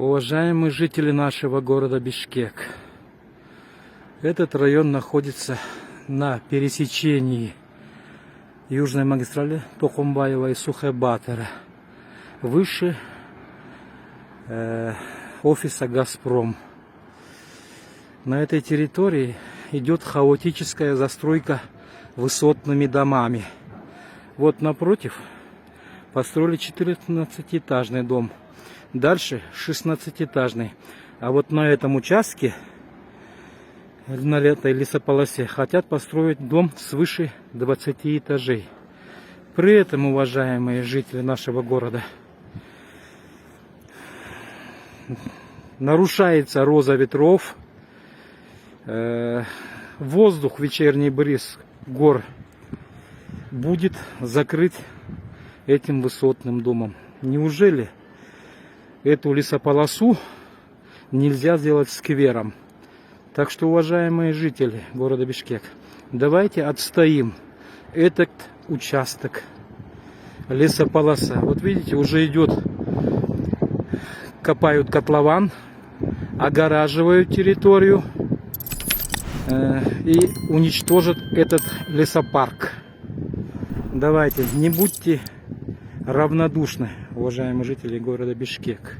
Уважаемые жители нашего города Бишкек, этот район находится на пересечении южной магистрали Токумбаева и Сухэ-Батора, выше офиса «Газпром». На этой территории идет хаотическая застройка высотными домами. Вот напротив построили 14-этажный дом. Дальше 16-этажный. А вот на этом участке, на этой лесополосе, хотят построить дом свыше 20 этажей. При этом, уважаемые жители нашего города, нарушается роза ветров, воздух, вечерний бриз гор будет закрыт этим высотным домом. Неужели эту лесополосу нельзя сделать сквером? Так что, уважаемые жители города Бишкек, давайте отстоим этот участок, лесополоса. Вот видите, уже идет, копают котлован, огораживают территорию и уничтожат этот лесопарк. Давайте, не будьте равнодушны, уважаемые жители города Бишкек.